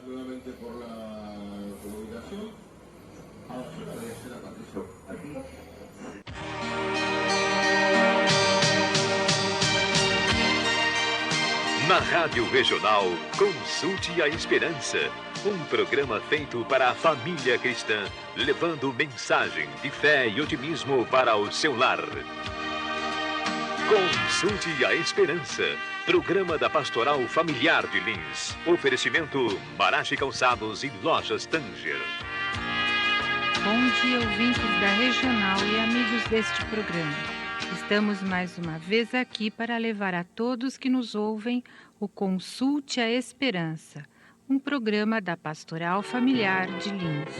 Nuevamente por la comunicación. Ahora debe ser a Patricia. Aquí. Na Rádio Regional, Consulte a Esperança. Um programa feito para a família cristã, levando mensagem de fé e otimismo para o seu lar. Consulte a Esperança. Programa da Pastoral Familiar de Lins. Oferecimento Marache Calçados e Lojas Tanger. Bom dia, ouvintes da Regional e amigos deste programa. Estamos mais uma vez aqui para levar a todos que nos ouvem o Consulte a Esperança, um programa da Pastoral Familiar de Lins.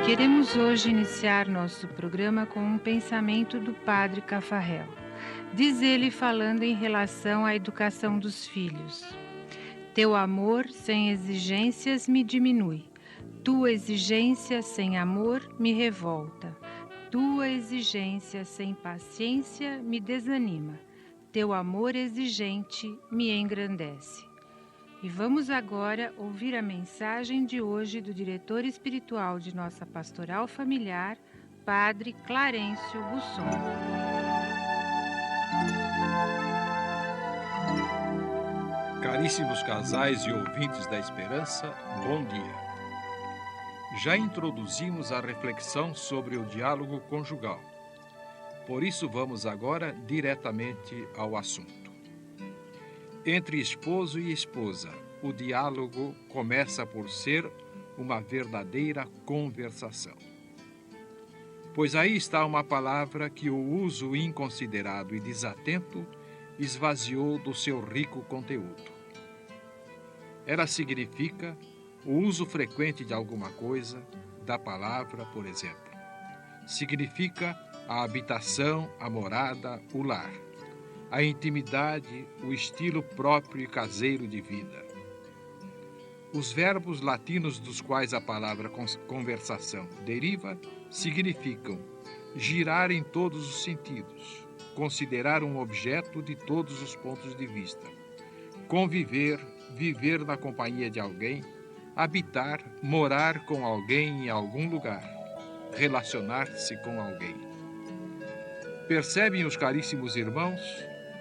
Queremos hoje iniciar nosso programa com um pensamento do Padre Cafarel. Diz ele falando em relação à educação dos filhos: teu amor sem exigências me diminui, tua exigência sem amor me revolta. Tua exigência sem paciência me desanima, teu amor exigente me engrandece. E vamos agora ouvir a mensagem de hoje do diretor espiritual de nossa pastoral familiar, Padre Clarencio Busson. Caríssimos casais e ouvintes da Esperança, bom dia. Já introduzimos a reflexão sobre o diálogo conjugal. Por isso vamos agora diretamente ao assunto. Entre esposo e esposa, o diálogo começa por ser uma verdadeira conversação. Pois aí está uma palavra que o uso inconsiderado e desatento esvaziou do seu rico conteúdo. Ela significa o uso frequente de alguma coisa, da palavra, por exemplo. Significa a habitação, a morada, o lar, a intimidade, o estilo próprio e caseiro de vida. Os verbos latinos dos quais a palavra conversação deriva significam girar em todos os sentidos, considerar um objeto de todos os pontos de vista, conviver, viver na companhia de alguém, habitar, morar com alguém em algum lugar, relacionar-se com alguém. Percebem os caríssimos irmãos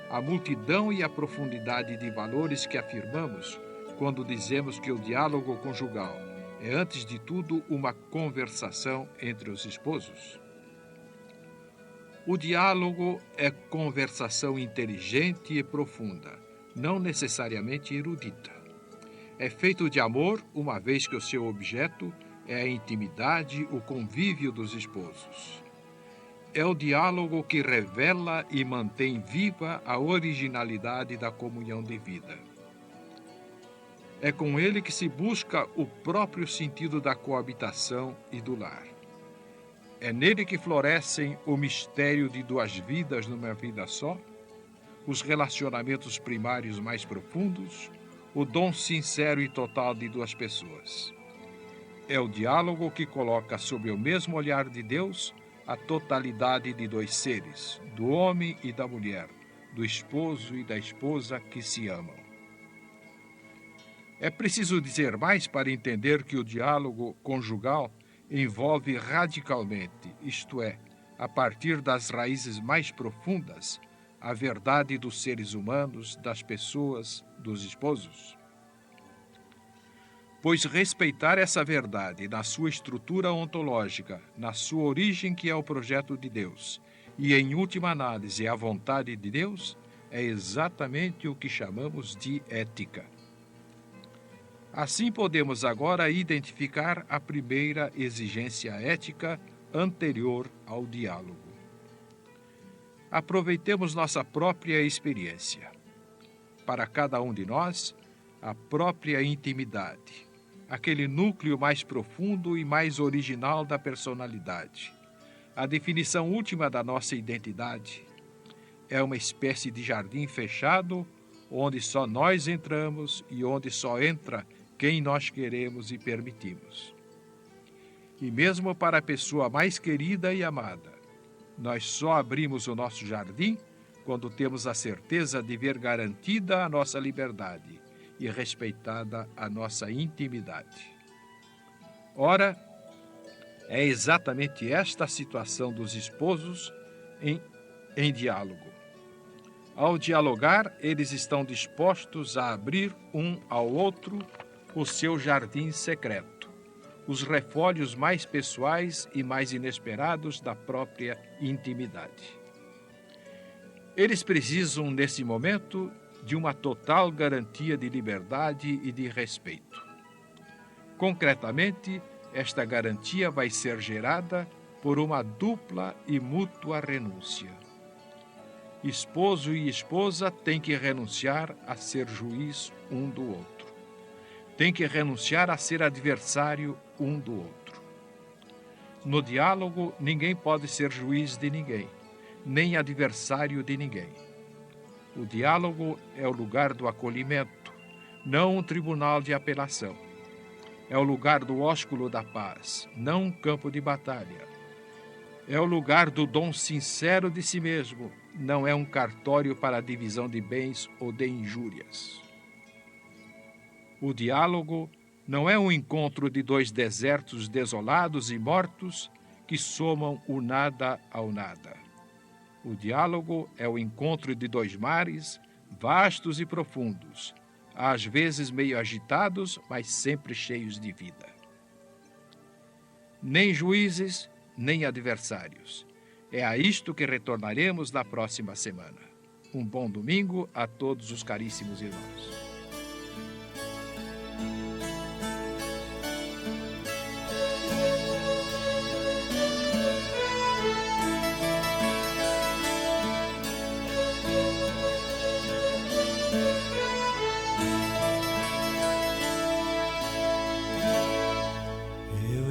a multidão e a profundidade de valores que afirmamos quando dizemos que o diálogo conjugal é, antes de tudo, uma conversação entre os esposos? O diálogo é conversação inteligente e profunda, não necessariamente erudita. É feito de amor, uma vez que o seu objeto é a intimidade, o convívio dos esposos. É o diálogo que revela e mantém viva a originalidade da comunhão de vida. É com ele que se busca o próprio sentido da coabitação e do lar. É nele que florescem o mistério de duas vidas numa vida só, os relacionamentos primários mais profundos, o dom sincero e total de duas pessoas. É o diálogo que coloca sob o mesmo olhar de Deus a totalidade de dois seres, do homem e da mulher, do esposo e da esposa que se amam. É preciso dizer mais para entender que o diálogo conjugal envolve radicalmente, isto é, a partir das raízes mais profundas, a verdade dos seres humanos, das pessoas, dos esposos. Pois respeitar essa verdade na sua estrutura ontológica, na sua origem que é o projeto de Deus, e em última análise a vontade de Deus, é exatamente o que chamamos de ética. Assim podemos agora identificar a primeira exigência ética anterior ao diálogo. Aproveitemos nossa própria experiência. Para cada um de nós, a própria intimidade, aquele núcleo mais profundo e mais original da personalidade, a definição última da nossa identidade, é uma espécie de jardim fechado, onde só nós entramos e onde só entra quem nós queremos e permitimos. e mesmo para a pessoa mais querida e amada. Nós só abrimos o nosso jardim quando temos a certeza de ver garantida a nossa liberdade e respeitada a nossa intimidade. Ora, é exatamente esta a situação dos esposos em diálogo. Ao dialogar, eles estão dispostos a abrir um ao outro o seu jardim secreto, os refólios mais pessoais e mais inesperados da própria intimidade. Eles precisam, nesse momento, de uma total garantia de liberdade e de respeito. Concretamente, esta garantia vai ser gerada por uma dupla e mútua renúncia. Esposo e esposa têm que renunciar a ser juiz um do outro. Têm que renunciar a ser adversário um do outro. No diálogo, ninguém pode ser juiz de ninguém, nem adversário de ninguém. O diálogo é o lugar do acolhimento, não um tribunal de apelação. É o lugar do ósculo da paz, não um campo de batalha. É o lugar do dom sincero de si mesmo, não é um cartório para a divisão de bens ou de injúrias. O diálogo não é um encontro de dois desertos desolados e mortos que somam o nada ao nada. O diálogo é o encontro de dois mares, vastos e profundos, às vezes meio agitados, mas sempre cheios de vida. Nem juízes, nem adversários. É a isto que retornaremos na próxima semana. Um bom domingo a todos os caríssimos irmãos.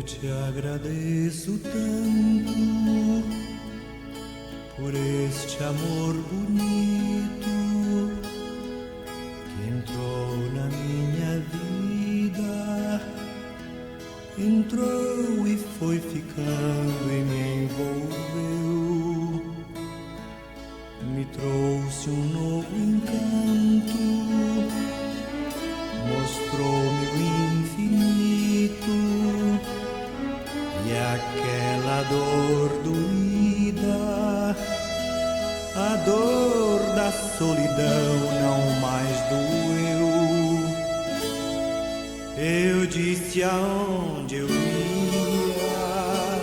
Te agradeço tanto por este amor bonito que entrou na minha vida, entrou e foi ficando e me envolveu, me trouxe um novo encanto, mostrou-me o infinito. E aquela dor doída, a dor da solidão não mais doeu. Eu disse aonde eu ia,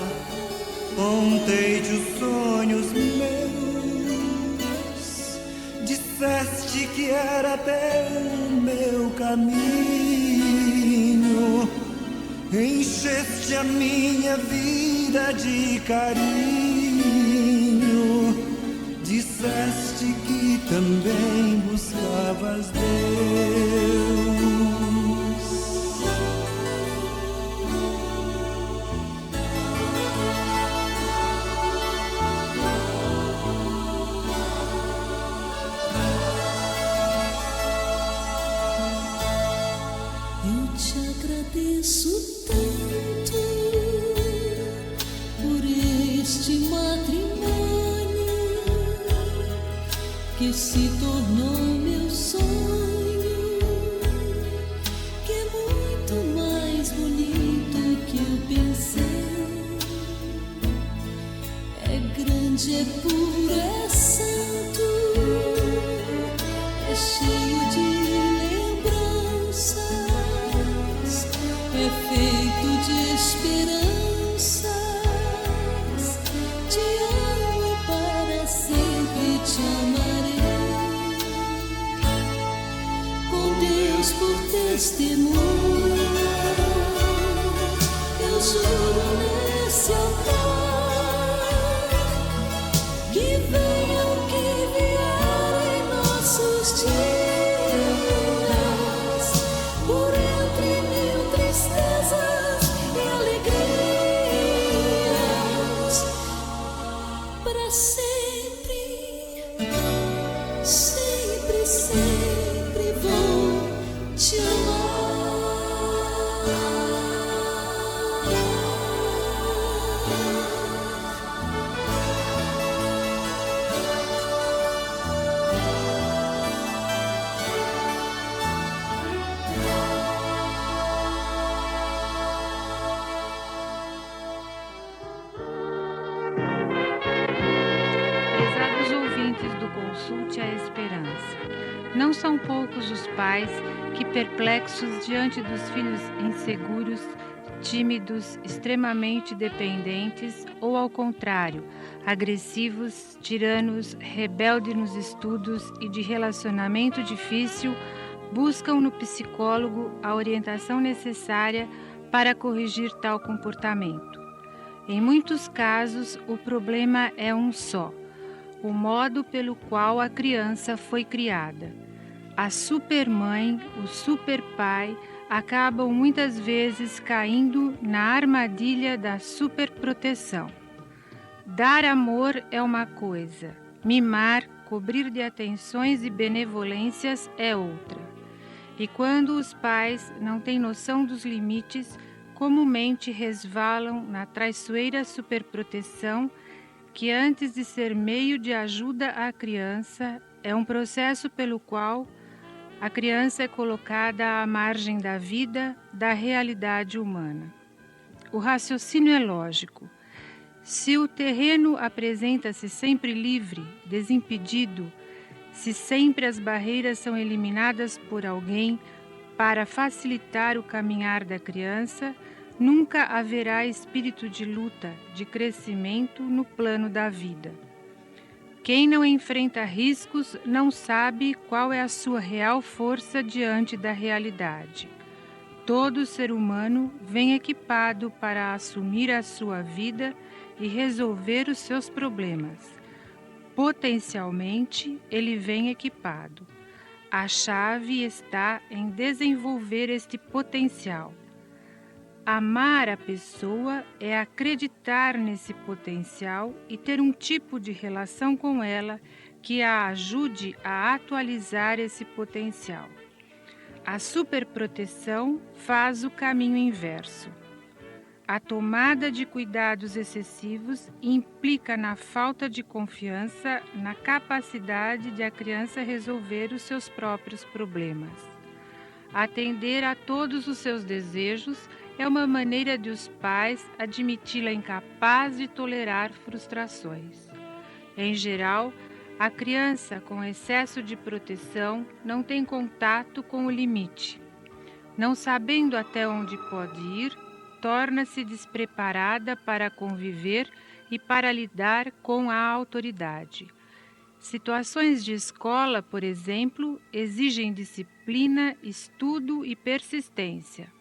contei-te os sonhos meus, disseste que era até o meu caminho. Encheste a minha vida de carinho, disseste que também buscavas Deus. Eu te agradeço tanto por este matrimônio que se tornou meu sonho, que é muito mais bonito que eu pensei. É grande, é puro, é santo, é cheio de é feito de esperanças, te amo e para sempre te amarei, com Deus por testemunha, eu juro nesse altar, que venha o que vier em nossos dias. Sempre vou te amar. são poucos os pais que, perplexos diante dos filhos inseguros, tímidos, extremamente dependentes ou, ao contrário, agressivos, tiranos, rebeldes nos estudos e de relacionamento difícil, buscam no psicólogo a orientação necessária para corrigir tal comportamento. Em muitos casos, o problema é um só: o modo pelo qual a criança foi criada. A supermãe, o superpai, acabam muitas vezes caindo na armadilha da superproteção. Dar amor é uma coisa, mimar, cobrir de atenções e benevolências é outra. E quando os pais não têm noção dos limites, comumente resvalam na traiçoeira superproteção, que antes de ser meio de ajuda à criança, é um processo pelo qual a criança é colocada à margem da vida, da realidade humana. O raciocínio é lógico. Se o terreno apresenta-se sempre livre, desimpedido, se sempre as barreiras são eliminadas por alguém para facilitar o caminhar da criança, nunca haverá espírito de luta, de crescimento no plano da vida. Quem não enfrenta riscos não sabe qual é a sua real força diante da realidade. Todo ser humano vem equipado para assumir a sua vida e resolver os seus problemas. Potencialmente, ele vem equipado. A chave está em desenvolver este potencial. Amar a pessoa é acreditar nesse potencial e ter um tipo de relação com ela que a ajude a atualizar esse potencial. A superproteção faz o caminho inverso. A tomada de cuidados excessivos implica na falta de confiança na capacidade de a criança resolver os seus próprios problemas. Atender a todos os seus desejos é uma maneira de os pais admiti-la incapaz de tolerar frustrações. Em geral, a criança com excesso de proteção não tem contato com o limite. Não sabendo até onde pode ir, torna-se despreparada para conviver e para lidar com a autoridade. Situações de escola, por exemplo, exigem disciplina, estudo e persistência.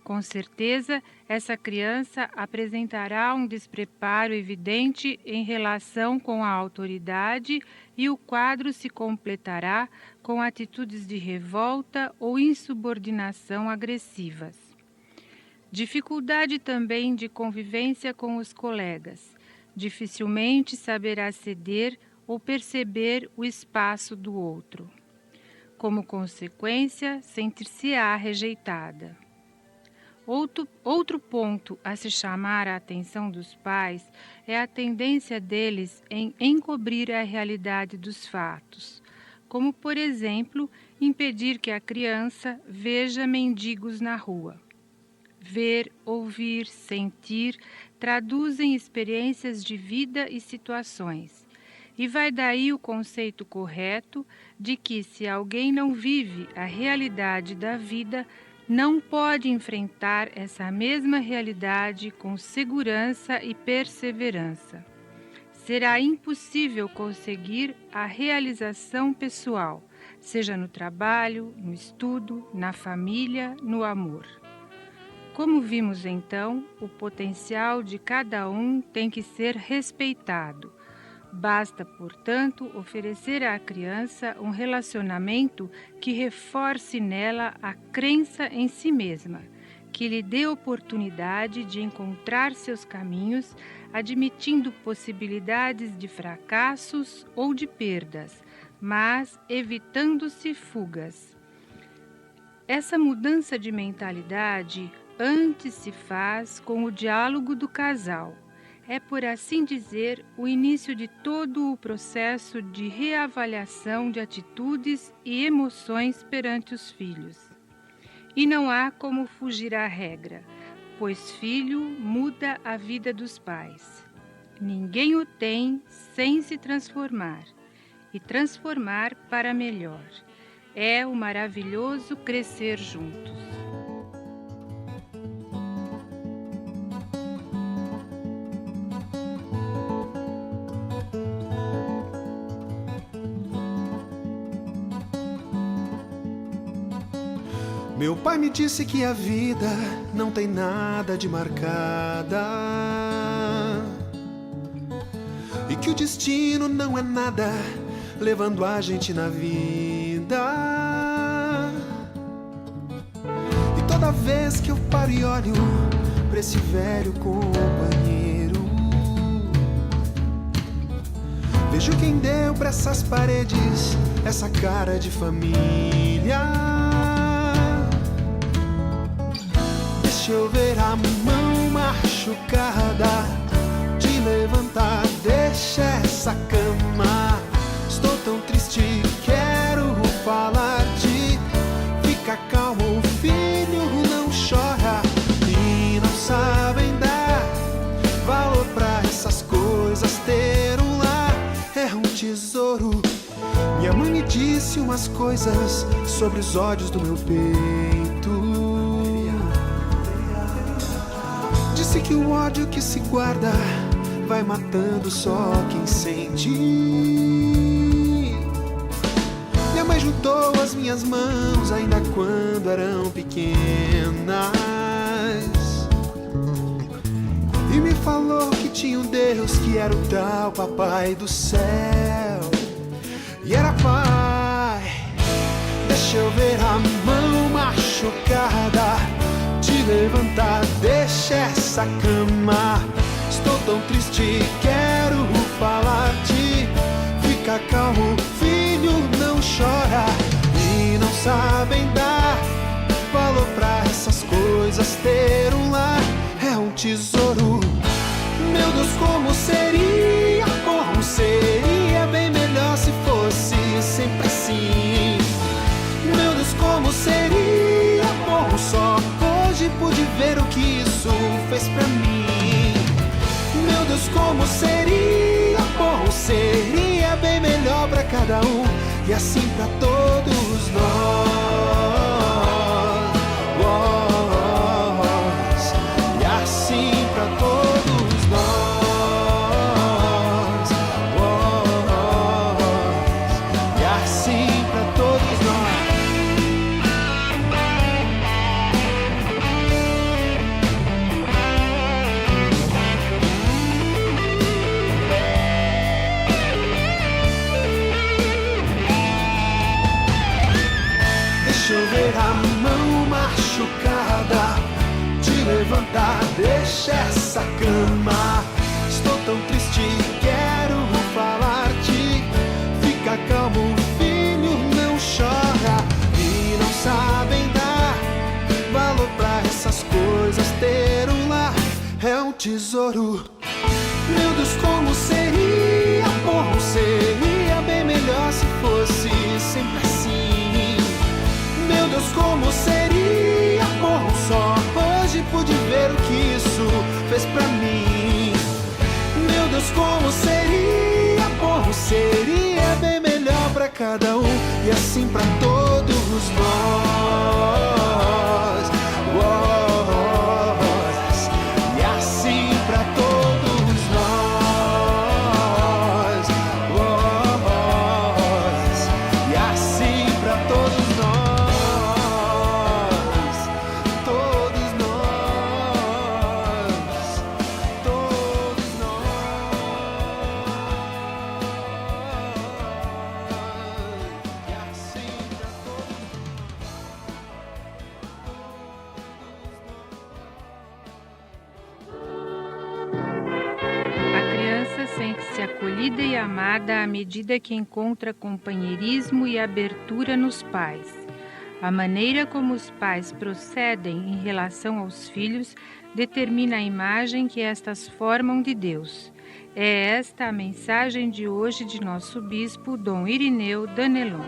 Com certeza, essa criança apresentará um despreparo evidente em relação com a autoridade e o quadro se completará com atitudes de revolta ou insubordinação agressivas. Dificuldade também de convivência com os colegas. Dificilmente saberá ceder ou perceber o espaço do outro. Como consequência, sentir-se-á rejeitada. Outro ponto a se chamar a atenção dos pais é a tendência deles em encobrir a realidade dos fatos, como, por exemplo, impedir que a criança veja mendigos na rua. Ver, ouvir, sentir traduzem experiências de vida e situações. E vai daí o conceito correto de que, se alguém não vive a realidade da vida, não pode enfrentar essa mesma realidade com segurança e perseverança. Será impossível conseguir a realização pessoal, seja no trabalho, no estudo, na família, no amor. Como vimos então, o potencial de cada um tem que ser respeitado. Basta, portanto, oferecer à criança um relacionamento que reforce nela a crença em si mesma, que lhe dê oportunidade de encontrar seus caminhos, admitindo possibilidades de fracassos ou de perdas, mas evitando-se fugas. Essa mudança de mentalidade antes se faz com o diálogo do casal. É, por assim dizer, o início de todo o processo de reavaliação de atitudes e emoções perante os filhos. E não há como fugir à regra, pois filho muda a vida dos pais. Ninguém o tem sem se transformar, e transformar para melhor. É o maravilhoso crescer juntos. Meu pai me disse que a vida não tem nada de marcada e que o destino não é nada levando a gente na vida. E toda vez que eu paro e olho pra esse velho companheiro, vejo quem deu pra essas paredes essa cara de família. Deixa eu ver a mão machucada de levantar, deixa essa cama. Estou tão triste, quero falar de fica calmo, filho, não chora. E não sabem dar valor pra essas coisas. Ter um lar é um tesouro. Minha mãe me disse umas coisas sobre os ódios do meu peito. Disse que o ódio que se guarda vai matando só quem sente. Minha mãe juntou as minhas mãos ainda quando eram pequenas e me falou que tinha um Deus que era o tal Papai do céu. E era pai. Deixa eu ver a mão machucada de levantar, deixa essa cama. Estou tão triste, quero falar de fica calmo, filho, não chora. E não sabem dar valor pra essas coisas. Ter um lar é um tesouro. Meu Deus, como seria bom, seria bem melhor se fosse sempre assim. Meu Deus, como seria bom, só hoje pude ver o que isso fez pra mim. Meu Deus, como seria bom, seria bem melhor pra cada um e assim pra todos nós. E assim pra todos nós. E assim pra todos nós. Deixa eu ver a mão machucada de levantar, deixa essa cama. Estou tão triste, quero falar de fica calmo, filho, não chora. E não sabem dar valor pra essas coisas. Ter um lar é um tesouro. Meu Deus, como seria bom, seria bem melhor se fosse sempre assim. Meu Deus, como seria bom, só hoje pude ver o que isso fez pra mim. Meu Deus, como seria bom, seria bem melhor pra cada um e assim pra todos nós. E assim pra todos nós. E assim pra todos nós. Todos nós. Todos nós. E assim pra todos A criança sente-se acolhida e amada à medida que encontra companheirismo e abertura nos pais. A maneira como os pais procedem em relação aos filhos determina a imagem que estas formam de Deus. É esta a mensagem de hoje de nosso bispo, Dom Irineu Danelon.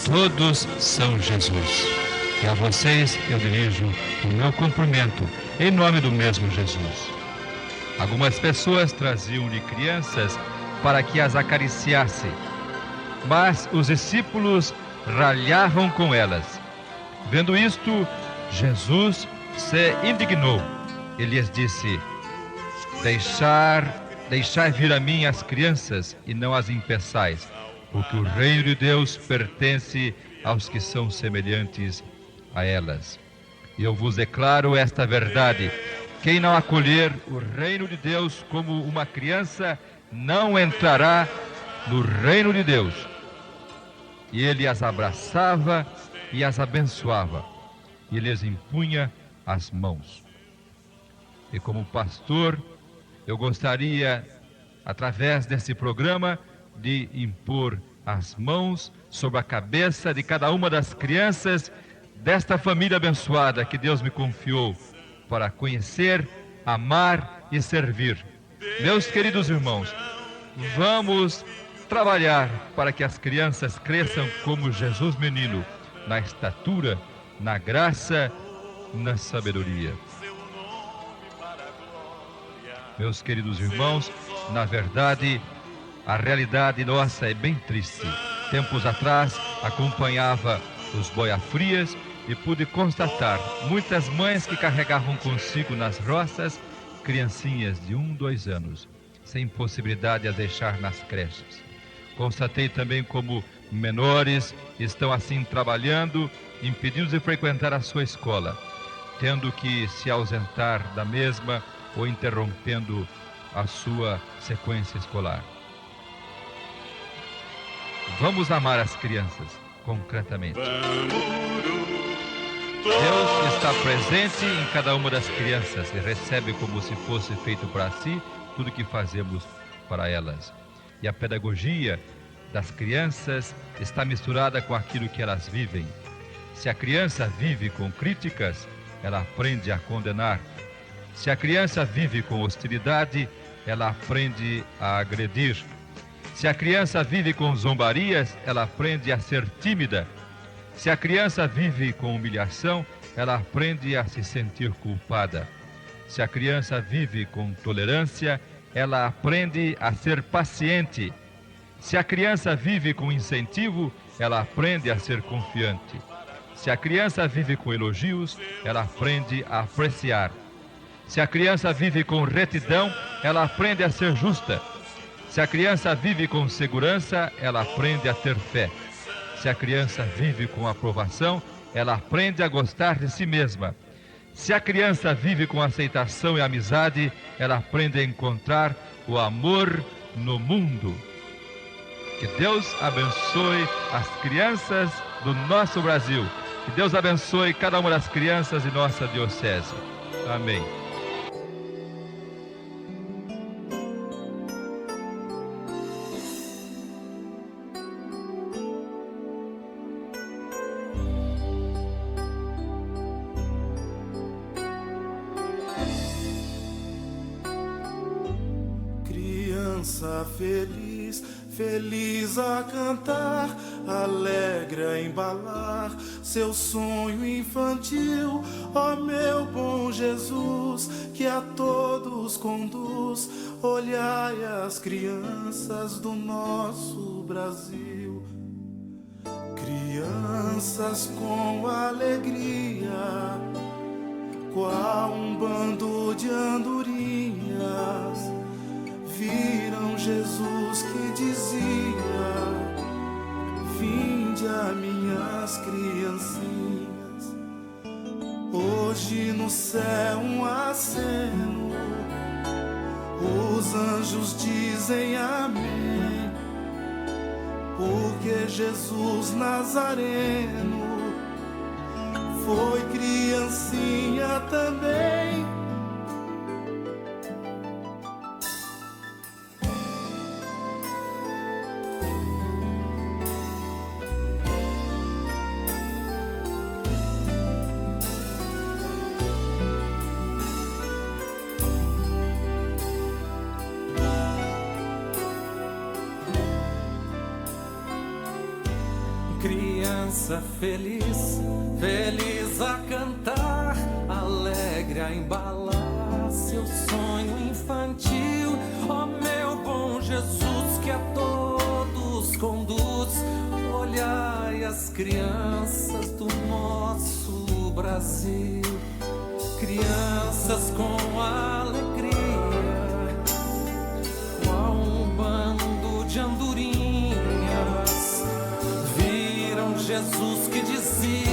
Todos são Jesus. E a vocês eu dirijo o meu cumprimento em nome do mesmo Jesus. Algumas pessoas traziam-lhe crianças para que as acariciassem. mas os discípulos ralhavam com elas. Vendo isto, Jesus se indignou e lhes disse: Deixai vir a mim as crianças e não as impeçais, porque o reino de Deus pertence aos que são semelhantes a elas. E eu vos declaro esta verdade: quem não acolher o reino de Deus como uma criança, não entrará no reino de Deus. E ele as abraçava e as abençoava, e lhes impunha as mãos. E como pastor, eu gostaria, através desse programa, de impor as mãos sobre a cabeça de cada uma das crianças desta família abençoada que Deus me confiou para conhecer, amar e servir. Meus queridos irmãos, vamos trabalhar para que as crianças cresçam como Jesus menino, na estatura, na graça, na sabedoria. Meus queridos irmãos, na verdade, a realidade nossa é bem triste. Tempos atrás, acompanhava os boiafrias e pude constatar muitas mães que carregavam consigo nas roças criancinhas de 1, 2 anos, sem possibilidade de as deixar nas creches. Constatei também como menores estão assim trabalhando, impedidos de frequentar a sua escola, tendo que se ausentar da mesma ou interrompendo a sua sequência escolar. Vamos amar as crianças, concretamente. Deus está presente em cada uma das crianças e recebe como se fosse feito para si tudo que fazemos para elas. E a pedagogia das crianças está misturada com aquilo que elas vivem. Se a criança vive com críticas, ela aprende a condenar. Se a criança vive com hostilidade, ela aprende a agredir. Se a criança vive com zombarias, ela aprende a ser tímida. Se a criança vive com humilhação, ela aprende a se sentir culpada. Se a criança vive com tolerância, ela aprende a ser paciente. Se a criança vive com incentivo, ela aprende a ser confiante. Se a criança vive com elogios, ela aprende a apreciar. Se a criança vive com retidão, ela aprende a ser justa. Se a criança vive com segurança, ela aprende a ter fé. Se a criança vive com aprovação, ela aprende a gostar de si mesma. Se a criança vive com aceitação e amizade, ela aprende a encontrar o amor no mundo. Que Deus abençoe as crianças do nosso Brasil. Que Deus abençoe cada uma das crianças de nossa diocese. Amém. Criança feliz, feliz a cantar, alegre a embalar seu sonho infantil. Ó meu bom Jesus, que a todos conduz, olhai as crianças do nosso Brasil. Crianças com alegria, qual um bando de andorinhas, viram Jesus que dizia: vinde a minhas criancinhas. Hoje no céu um aceno, os anjos dizem amém, porque Jesus Nazareno foi criancinha também. Criança feliz, feliz a cantar, alegre a embalar seu sonho infantil. Ó meu bom Jesus, que a todos conduz. Olhai as crianças do nosso Brasil, crianças com alegria, qual um bando de andorinhas, viram Jesus que dizia: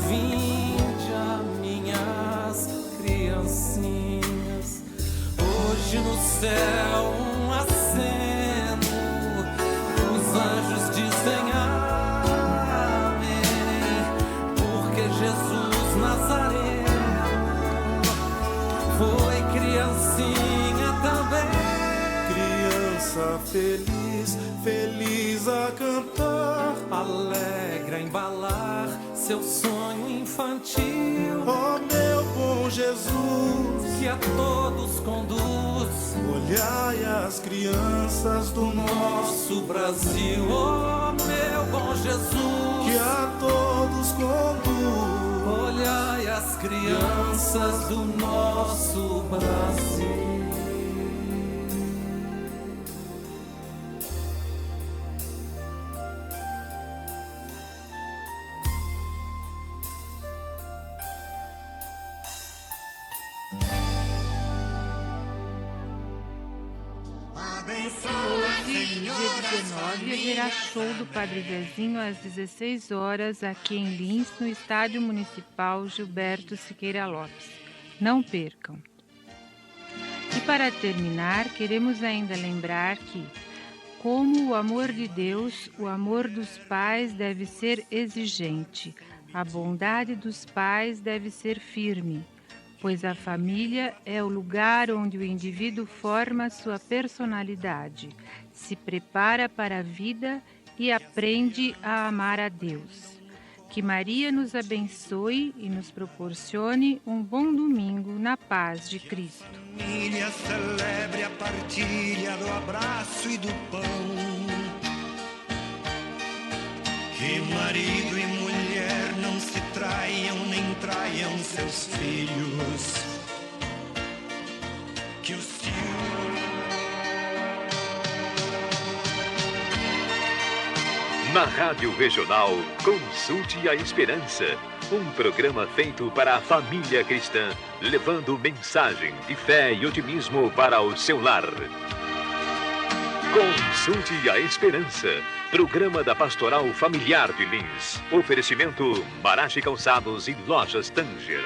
vinde a minhas criancinhas. Hoje no céu um aceno, os anjos dizem amém, porque Jesus Nazareno foi criancinha também. Criança feliz, feliz a cantar, alegre a embalar seu sonho infantil. ó meu bom Jesus, que a todos conduz. olhai as crianças do Nosso Brasil, ó meu bom Jesus, que a todos conduz. olhai as crianças do nosso Brasil. Hoje, dia 19, haverá show do Padre Zezinho às 16 horas aqui em Lins, no Estádio Municipal Gilberto Siqueira Lopes. Não percam! E para terminar, queremos ainda lembrar que, como o amor de Deus, o amor dos pais deve ser exigente, a bondade dos pais deve ser firme, pois a família é o lugar onde o indivíduo forma sua personalidade, se prepara para a vida e aprende a amar a Deus. Que Maria nos abençoe e nos proporcione um bom domingo na paz de Cristo. Família celebre a partilha do abraço e do pão. Que marido e mulher não se traiam nem traiam seus filhos. Que os Na Rádio Regional, Consulte a Esperança, um programa feito para a família cristã, levando mensagem de fé e otimismo para o seu lar. Consulte a Esperança, programa da Pastoral Familiar de Lins. Oferecimento Marache Calçados e Lojas Tanger.